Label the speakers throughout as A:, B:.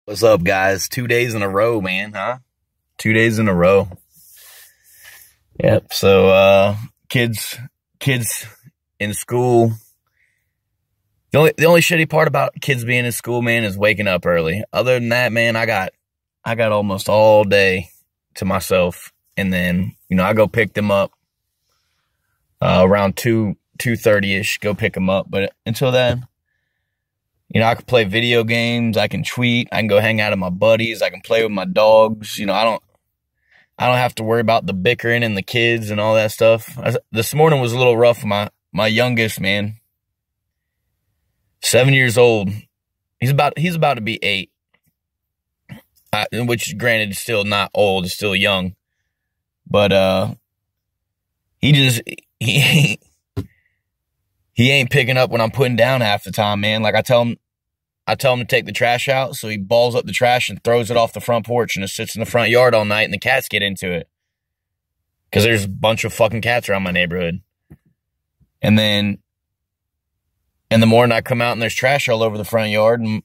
A: What's up, guys? 2 days in a row, man, huh? 2 days in a row. Yep. So, kids in school. The only shitty part about kids being in school, man, is waking up early. Other than that, man, I got almost all day to myself. And then, I go pick them up, around 2:30ish, go pick them up. But until then, I can play video games, I can tweet, I can go hang out with my buddies, I can play with my dogs. I don't have to worry about the bickering and the kids and all that stuff. This morning was a little rough for my youngest, man. 7 years old. He's about to be 8. Which granted is still not old, is still young. But he ain't picking up when I'm putting down half the time, man. Like I tell him to take the trash out, so he balls up the trash and throws it off the front porch, and it sits in the front yard all night, and the cats get into it. Because there's a bunch of fucking cats around my neighborhood. And then in the morning I come out and there's trash all over the front yard, and,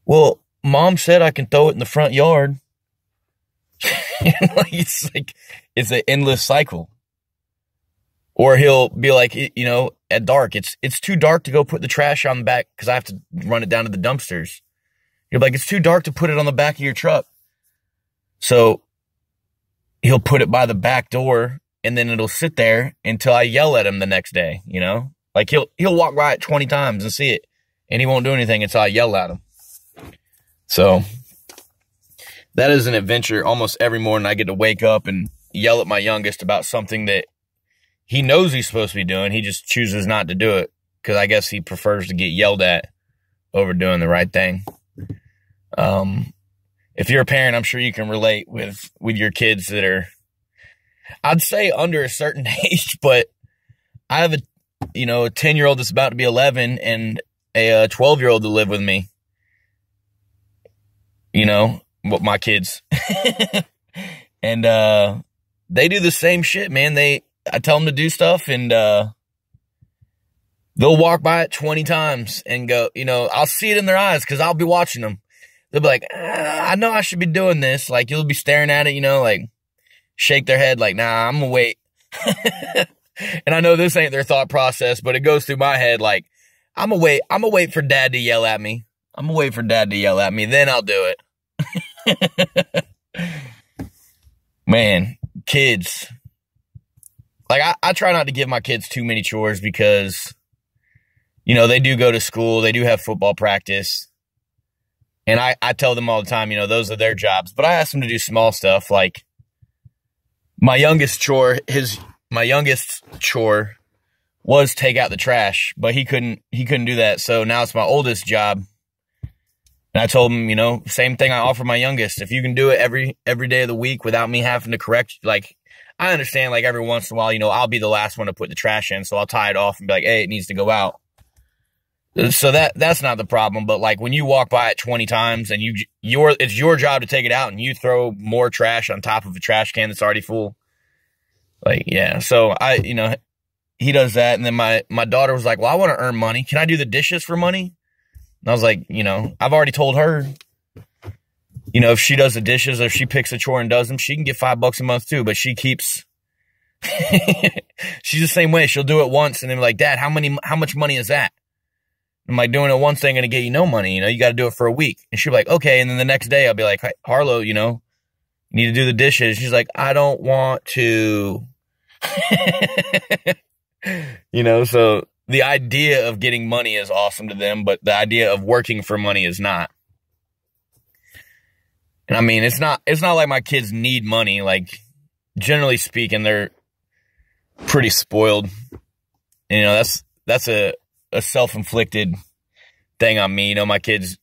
A: well, Mom said I can throw it in the front yard. It's an endless cycle. Or he'll be like, at dark, it's too dark to go put the trash on the back because I have to run it down to the dumpsters. You're like, it's too dark to put it on the back of your truck. So he'll put it by the back door, and then it'll sit there until I yell at him the next day, Like he'll walk by it 20 times and see it, and he won't do anything until I yell at him. So that is an adventure. Almost every morning I get to wake up and yell at my youngest about something that he knows he's supposed to be doing. He just chooses not to do it because I guess he prefers to get yelled at over doing the right thing. If you're a parent, I'm sure you can relate with your kids that are, I'd say, under a certain age, but I have a 10-year-old that's about to be 11 and a 12-year-old to live with me. My kids. And they do the same shit, man. I tell them to do stuff, and they'll walk by it 20 times and go, I'll see it in their eyes because I'll be watching them. They'll be like, I know I should be doing this. Like, you'll be staring at it, like, shake their head like, nah, I'm going to wait. And I know this ain't their thought process, but it goes through my head like, I'm going to wait for Dad to yell at me. Then I'll do it. Man, kids. Like, I try not to give my kids too many chores because, they do go to school. They do have football practice. And I tell them all the time, those are their jobs. But I ask them to do small stuff. Like, my youngest chore was take out the trash. But he couldn't do that. So now it's my oldest job. And I told him, same thing I offer my youngest. If you can do it every day of the week without me having to correct, like, I understand, like, every once in a while, I'll be the last one to put the trash in, so I'll tie it off and be like, hey, it needs to go out. So that's not the problem, but, like, when you walk by it 20 times and it's your job to take it out and you throw more trash on top of a trash can that's already full, like, yeah. So, he does that, and then my daughter was like, well, I want to earn money. Can I do the dishes for money? And I was like, I've already told her, if she does the dishes or if she picks a chore and does them, she can get $5 a month too. But she keeps, she's the same way. She'll do it once and then be like, Dad, how much money is that? I'm like, doing it once ain't going to get you no money. You got to do it for a week. And she'll be like, okay. And then the next day I'll be like, hey, Harlow, you need to do the dishes. She's like, I don't want to, so the idea of getting money is awesome to them, but the idea of working for money is not. And I mean, it's not like my kids need money. Like, generally speaking, they're pretty spoiled. And, that's a self-inflicted thing on me. My kids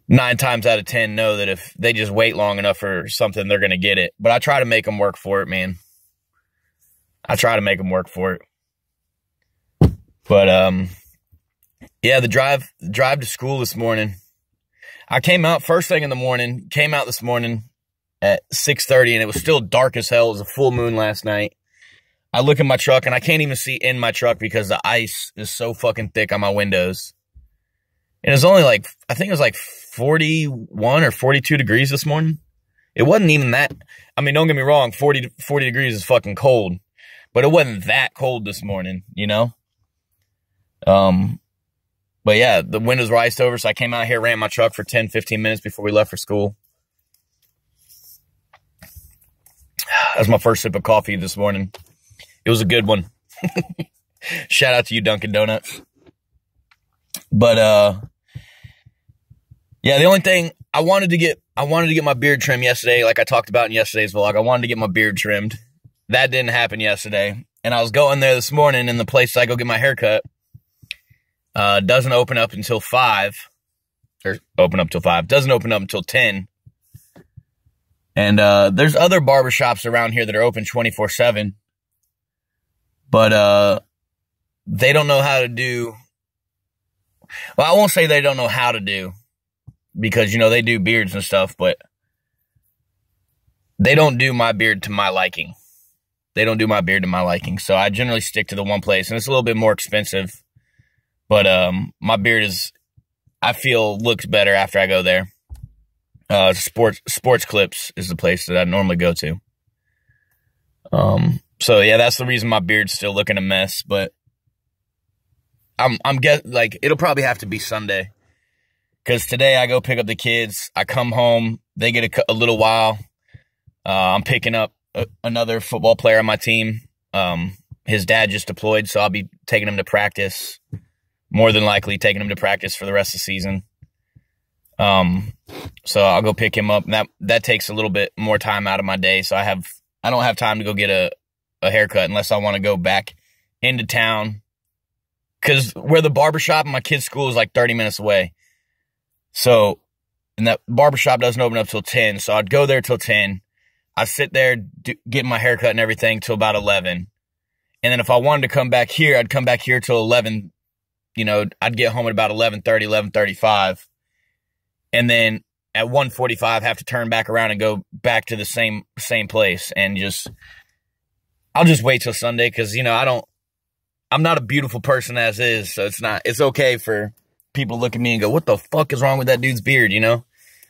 A: 9 times out of 10 know that if they just wait long enough for something, they're going to get it. But I try to make them work for it, man. I try to make them work for it. But, yeah, the drive to school this morning. I came out first thing in the morning, this morning at 6:30, and it was still dark as hell. It was a full moon last night. I look in my truck, and I can't even see in my truck because the ice is so fucking thick on my windows. And it was only like, I think it was like 41 or 42 degrees this morning. It wasn't even that. I mean, don't get me wrong, 40 degrees is fucking cold, but it wasn't that cold this morning, you know? But yeah, the windows were iced over, so I came out here, ran my truck for 10, 15 minutes before we left for school. That was my first sip of coffee this morning. It was a good one. Shout out to you, Dunkin' Donuts. But, yeah, the only thing I wanted to get my beard trimmed yesterday, like I talked about in yesterday's vlog. I wanted to get my beard trimmed. That didn't happen yesterday. And I was going there this morning, and the place I go get my hair cut doesn't open up until 5. Or open up till 5. Doesn't open up until 10. And there's other barbershops around here that are open 24/7. But they don't know how to do... Well, I won't say they don't know how to do, because, you know, they do beards and stuff, but they don't do my beard to my liking. They don't do my beard to my liking. So I generally stick to the one place, and it's a little bit more expensive. But my beard I feel looks better after I go there. Sports Clips is the place that I normally go to. So yeah, that's the reason my beard's still looking a mess, but like, it'll probably have to be Sunday. Because today I go pick up the kids. I come home. They get a little while. I'm picking up another football player on my team. His dad just deployed, so I'll be taking him to practice. More than likely taking him to practice for the rest of the season. So I'll go pick him up. And that takes a little bit more time out of my day. So I don't have time to go get a haircut unless I want to go back into town. Because where the barbershop and my kid's school is like 30 minutes away. So, and that barbershop doesn't open up till 10. So I'd go there till 10. I'd sit there, get my haircut and everything till about 11. And then if I wanted to come back here, I'd come back here till 11. You know, I'd get home at about 11:30, 11:35. And then at 1:45, have to turn back around and go back to the same place. And I'll just wait till Sunday, because, you know, I'm not a beautiful person as is. So it's okay for people to look at me and go, what the fuck is wrong with that dude's beard, you know?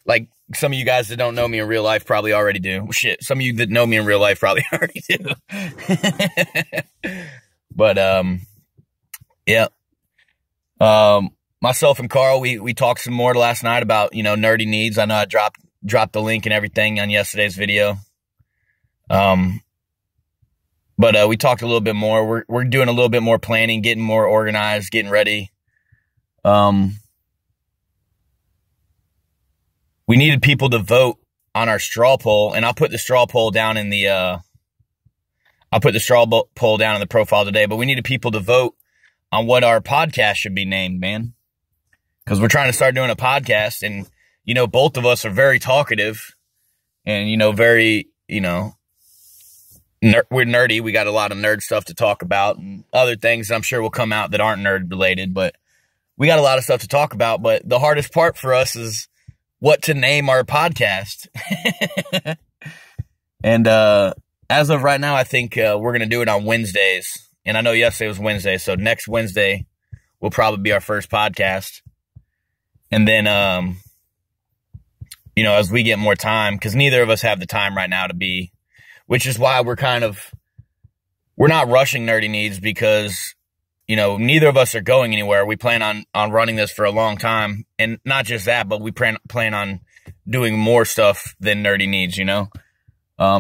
A: Like, some of you guys that don't know me in real life probably already do. Well, shit, some of you that know me in real life probably already do. But, yeah. Myself and Carl, we talked some more last night about, you know, Nerd E Needz. I know I dropped the link and everything on yesterday's video. But we talked a little bit more. We're doing a little bit more planning, getting more organized, getting ready. We needed people to vote on our straw poll, and I'll put the straw poll down in the profile today. But we needed people to vote on what our podcast should be named, man. Because we're trying to start doing a podcast, and, you know, both of us are very talkative, and, you know, very, you know, we're nerdy. We got a lot of nerd stuff to talk about, and other things I'm sure will come out that aren't nerd related, but we got a lot of stuff to talk about. But the hardest part for us is what to name our podcast. And as of right now, I think we're going to do it on Wednesdays. And I know yesterday was Wednesday, so next Wednesday will probably be our first podcast. And then, you know, as we get more time, because neither of us have the time right now to be, which is why we're not rushing Nerd E Needz, because, you know, neither of us are going anywhere. We plan on running this for a long time. And not just that, but we plan on doing more stuff than Nerd E Needz, you know?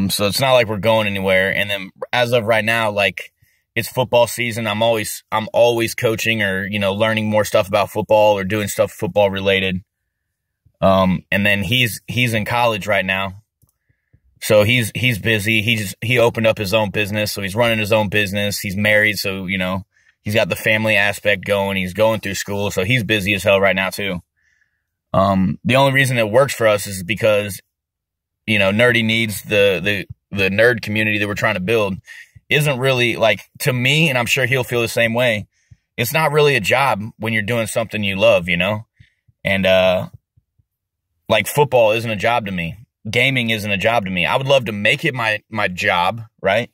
A: So it's not like we're going anywhere. And then as of right now, like, it's football season. I'm always coaching, or, you know, learning more stuff about football or doing stuff football related. And then he's in college right now. So he's busy. He opened up his own business. So he's running his own business. He's married. So, you know, he's got the family aspect going. He's going through school. So he's busy as hell right now too. The only reason it works for us is because, you know, Nerd E Needz, the nerd community that we're trying to build, isn't really, like, to me, and I'm sure he'll feel the same way, it's not really a job when you're doing something you love, you know? And, like, football isn't a job to me. Gaming isn't a job to me. I would love to make it my job, right?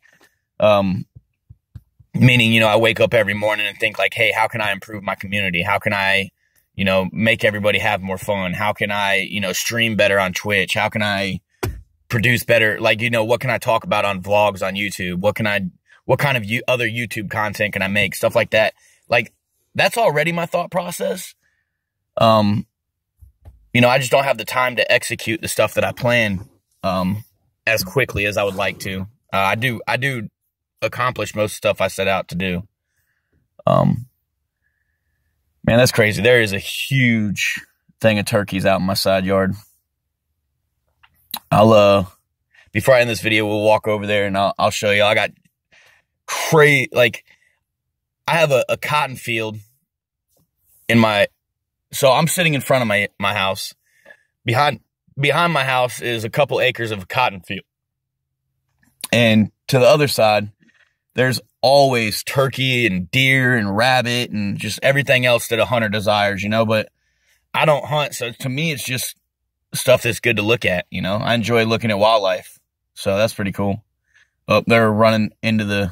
A: Meaning, you know, I wake up every morning and think, like, hey, how can I improve my community? How can I, you know, make everybody have more fun? How can I, you know, stream better on Twitch? How can I produce better? Like, you know, what can I talk about on vlogs on YouTube? What kind of other YouTube content can I make? Stuff like that. Like, that's already my thought process. You know, I just don't have the time to execute the stuff that I plan, as quickly as I would like to. I do accomplish most stuff I set out to do. Man, that's crazy. There is a huge thing of turkeys out in my side yard. Before I end this video, we'll walk over there and I'll show you. I got like, I have a cotton field so I'm sitting in front of my house. Behind my house is a couple acres of cotton field. And to the other side, there's always turkey and deer and rabbit and just everything else that a hunter desires, you know, but I don't hunt. So to me, it's just stuff that's good to look at, you know. I enjoy looking at wildlife. So that's pretty cool. Oh, they're running into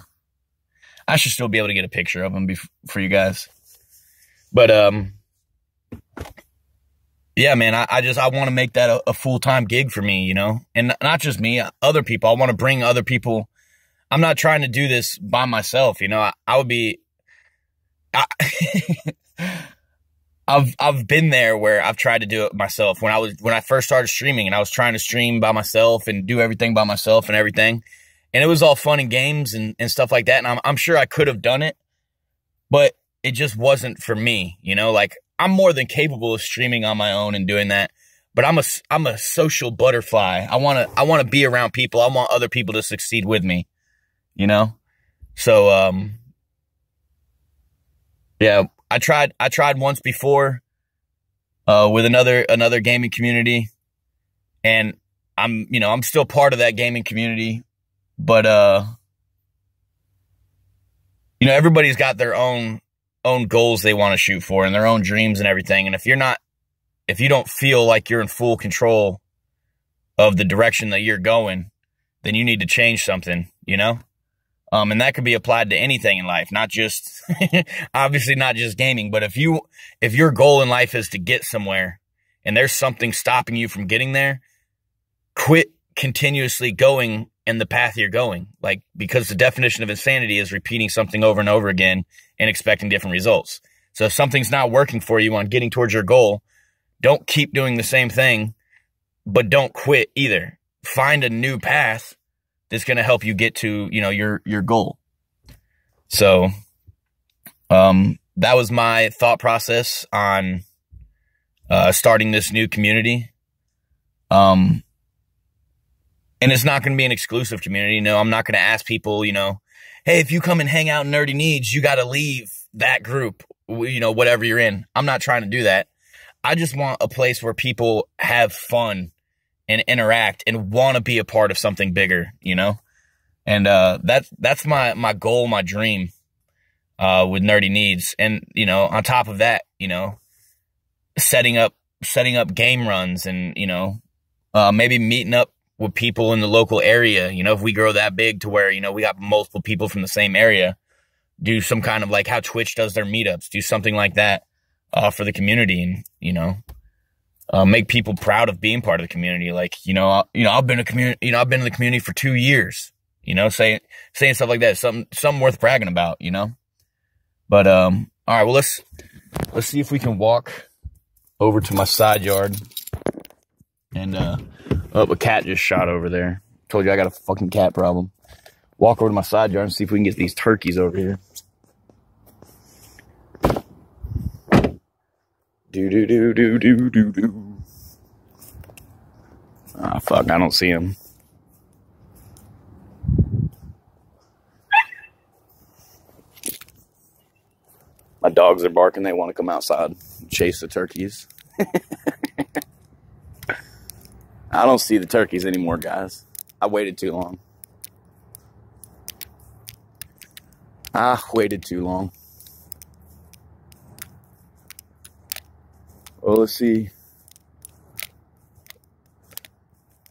A: I should still be able to get a picture of them for you guys. But, yeah, man, I want to make that a full-time gig for me, you know, and not just me, other people. I want to bring other people. I'm not trying to do this by myself, you know. I've been there where I've tried to do it myself. When I first started streaming and I was trying to stream by myself and do everything by myself and everything, and it was all fun and games and stuff like that. And I'm sure I could have done it, but it just wasn't for me, you know. Like, I'm more than capable of streaming on my own and doing that, but I'm a social butterfly. I want to be around people. I want other people to succeed with me, you know? So, yeah, I tried once before, with another gaming community, and I'm still part of that gaming community, but, you know, everybody's got their own goals they want to shoot for and their own dreams and everything. And if you don't feel like you're in full control of the direction that you're going, then you need to change something, you know? And that could be applied to anything in life, not just, obviously not just gaming, but if your goal in life is to get somewhere and there's something stopping you from getting there, quit continuously going in the path you're going. Like, because the definition of insanity is repeating something over and over again and expecting different results. So if something's not working for you on getting towards your goal, don't keep doing the same thing, but don't quit either. Find a new path that's going to help you get to, you know, your goal. So, that was my thought process on, starting this new community. And it's not going to be an exclusive community. You know, I'm not going to ask people, you know, hey, if you come and hang out in Nerd E Needz, you got to leave that group, you know, whatever you're in. I'm not trying to do that. I just want a place where people have fun and interact and want to be a part of something bigger, you know? And that's my goal, my dream with Nerd E Needz. And, you know, on top of that, you know, setting up game runs and, you know, maybe meeting up with people in the local area. You know, if we grow that big to where, you know, we got multiple people from the same area, do some kind of like how Twitch does their meetups, do something like that for the community, and, you know, make people proud of being part of the community. Like, I've been in the community for 2 years, you know, saying stuff like that, something worth bragging about, you know. But all right, well, let's see if we can walk over to my side yard. And a cat just shot over there. Told you I got a fucking cat problem. Walk over to my side yard and see if we can get these turkeys over here. Do. Ah, fuck, I don't see him. My dogs are barking. They want to come outside and chase the turkeys. I don't see the turkeys anymore, guys. I waited too long. I waited too long. Well, let's see.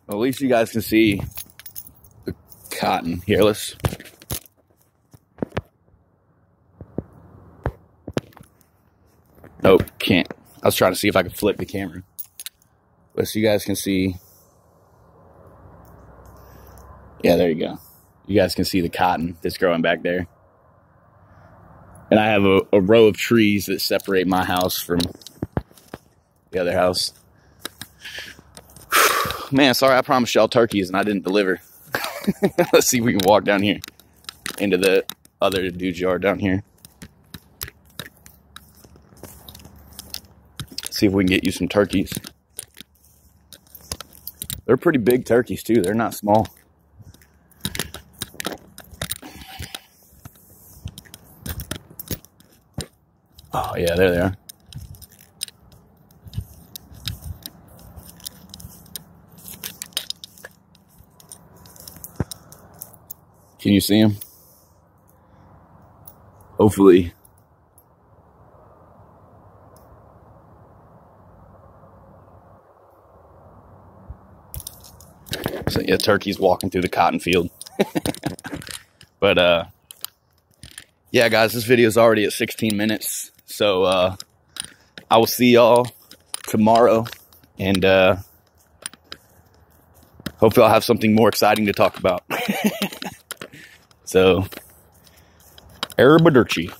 A: Well, at least you guys can see the cotton. Here, let's... Nope, can't I was trying to see if I could flip the camera, but so you guys can see. Yeah, there you go. You guys can see the cotton that's growing back there. And I have a row of trees that separate my house from the other house. Man, sorry, I promised y'all turkeys and I didn't deliver. Let's see if we can walk down here into the other dude's yard down here. See if we can get you some turkeys. They're pretty big turkeys too. They're not small. Oh yeah, there they are. Can you see them? Hopefully. So yeah, turkeys walking through the cotton field. But yeah, guys, this video is already at 16 minutes. So I will see y'all tomorrow, and hopefully I'll have something more exciting to talk about. So, arrivederci.